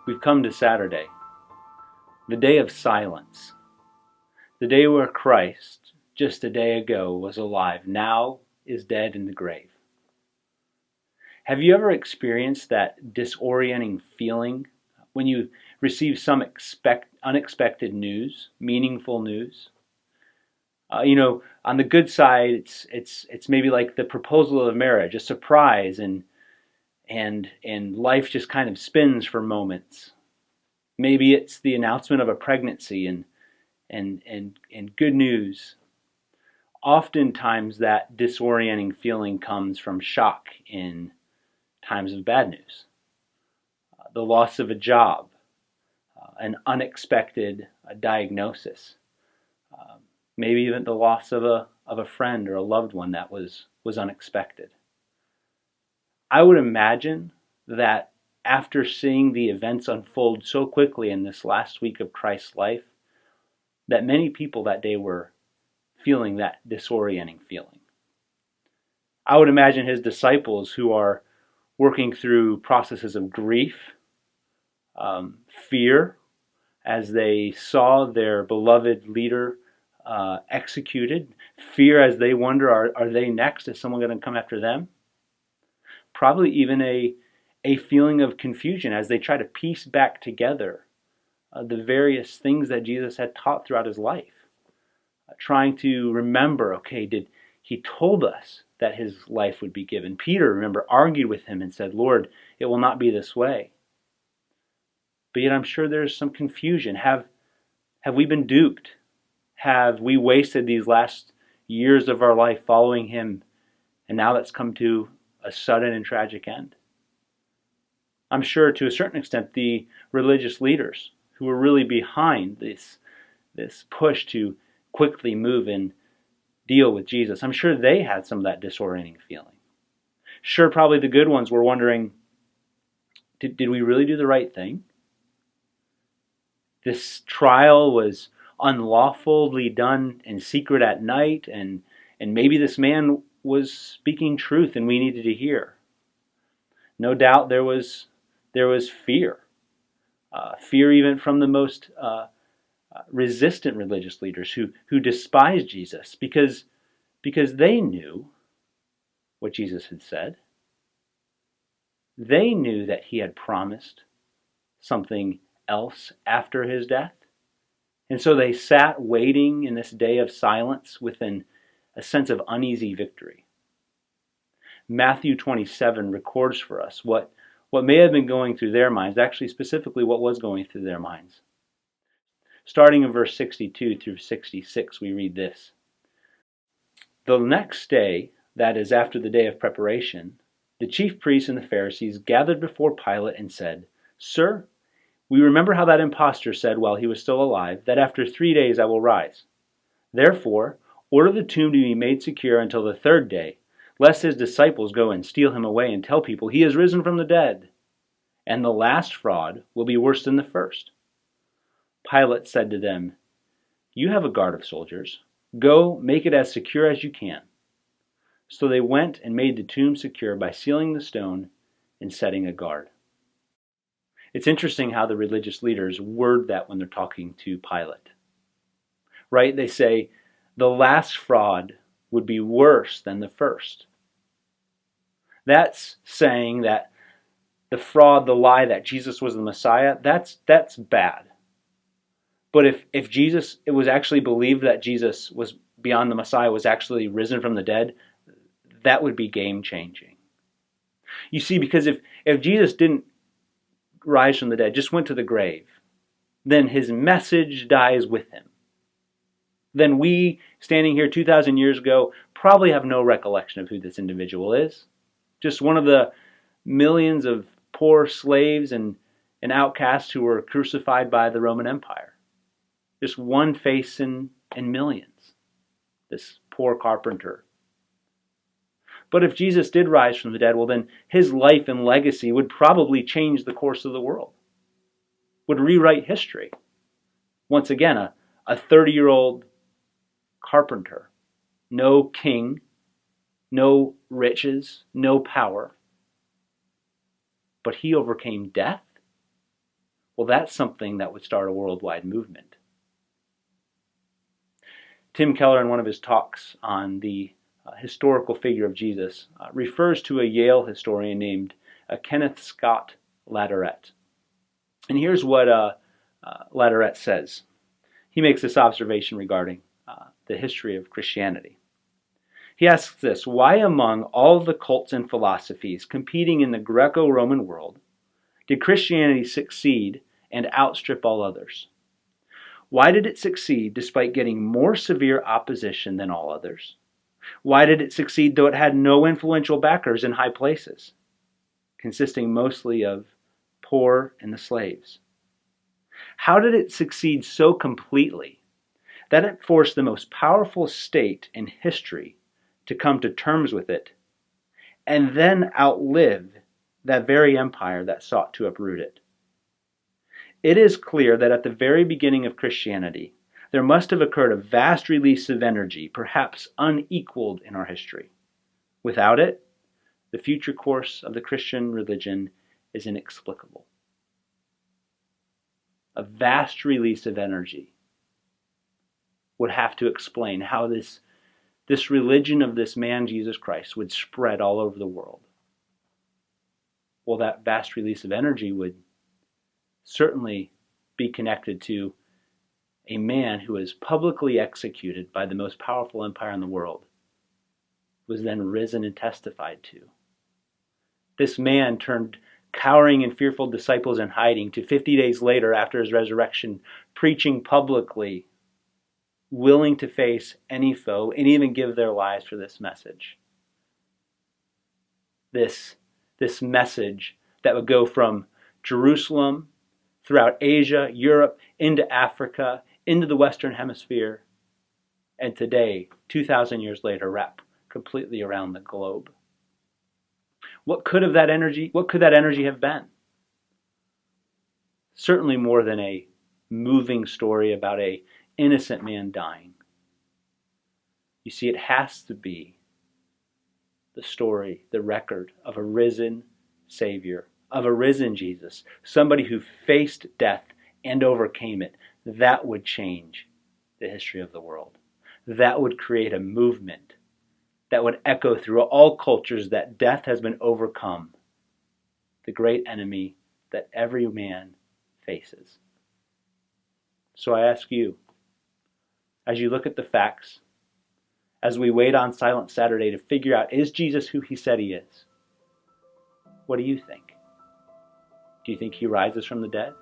We've come to Saturday, the day of silence, the day where Christ, just a day ago, was alive, now is dead in the grave. Have you ever experienced that disorienting feeling when you receive some unexpected news, meaningful news? On the good side, it's maybe like the proposal of marriage, a surprise, and life just kind of spins for moments. Maybe it's the announcement of a pregnancy and good news. Oftentimes that disorienting feeling comes from shock in times of bad news. The loss of a job, an unexpected diagnosis, maybe even the loss of a friend or a loved one that was unexpected. I would imagine that after seeing the events unfold so quickly in this last week of Christ's life, that many people that day were feeling that disorienting feeling. I would imagine his disciples, who are working through processes of grief, fear, as they saw their beloved leader executed, fear as they wonder, are they next? Is someone going to come after them? Probably even a feeling of confusion as they try to piece back together the various things that Jesus had taught throughout his life. Trying to remember, he told us that his life would be given. Peter, remember, argued with him and said, Lord, it will not be this way. But yet I'm sure there's some confusion. Have we been duped? Have we wasted these last years of our life following him, and now that's come to a sudden and tragic end? I'm sure to a certain extent the religious leaders who were really behind this push to quickly move and deal with Jesus, I'm sure they had some of that disorienting feeling. Sure, probably the good ones were wondering, did we really do the right thing? This trial was unlawfully done in secret at night, and maybe this man was speaking truth and we needed to hear. No doubt there was fear. Fear even from the most resistant religious leaders who despised Jesus because they knew what Jesus had said. They knew that he had promised something else after his death. And so they sat waiting in this day of silence with a sense of uneasy victory. Matthew 27 records for us what may have been going through their minds, actually specifically what was going through their minds. Starting in verse 62 through 66, we read this. The next day, that is after the day of preparation, the chief priests and the Pharisees gathered before Pilate and said, Sir, we remember how that impostor said while he was still alive, that after 3 days I will rise. Therefore, order the tomb to be made secure until the third day, lest his disciples go and steal him away and tell people he has risen from the dead. And the last fraud will be worse than the first. Pilate said to them, You have a guard of soldiers. Go, make it as secure as you can. So they went and made the tomb secure by sealing the stone and setting a guard. It's interesting how the religious leaders word that when they're talking to Pilate. Right? They say, the last fraud would be worse than the first. That's saying that the fraud, the lie that Jesus was the Messiah, that's bad. But if Jesus, it was actually believed that Jesus was beyond the Messiah, was actually risen from the dead, that would be game-changing. You see, because if Jesus didn't rise from the dead, just went to the grave, then his message dies with him. Then we, standing here 2,000 years ago, probably have no recollection of who this individual is. Just one of the millions of poor slaves and outcasts who were crucified by the Roman Empire. Just one face in millions. This poor carpenter. But if Jesus did rise from the dead, well then his life and legacy would probably change the course of the world. Would rewrite history. Once again, a 30-year-old carpenter. No king, no riches, no power. But he overcame death. Well, that's something that would start a worldwide movement. Tim Keller, in one of his talks on the historical figure of Jesus, refers to a Yale historian named Kenneth Scott Latourette. And here's what Latourette says. He makes this observation regarding the history of Christianity. He asks this: why among all the cults and philosophies competing in the Greco-Roman world did Christianity succeed and outstrip all others? Why did it succeed despite getting more severe opposition than all others? Why did it succeed though it had no influential backers in high places, consisting mostly of poor and the slaves? How did it succeed so completely that it forced the most powerful state in history to come to terms with it, and then outlive that very empire that sought to uproot it? It is clear that at the very beginning of Christianity, there must have occurred a vast release of energy, perhaps unequaled in our history. Without it, the future course of the Christian religion is inexplicable. A vast release of energy would have to explain how this religion of this man, Jesus Christ, would spread all over the world. Well, that vast release of energy would certainly be connected to a man who was publicly executed by the most powerful empire in the world, was then risen and testified to. This man turned cowering and fearful disciples in hiding to 50 days later after his resurrection, preaching publicly, willing to face any foe and even give their lives for this message. This message that would go from Jerusalem throughout Asia, Europe, into Africa, into the Western Hemisphere, and today, 2,000 years later, wrap completely around the globe. What could that energy have been? Certainly more than a moving story about an innocent man dying. You see, it has to be the story, the record of a risen Savior, of a risen Jesus, somebody who faced death and overcame it. That would change the history of the world. That would create a movement that would echo through all cultures that death has been overcome, the great enemy that every man faces. So I ask you, as you look at the facts, as we wait on Silent Saturday to figure out, is Jesus who he said he is? What do you think? Do you think he rises from the dead?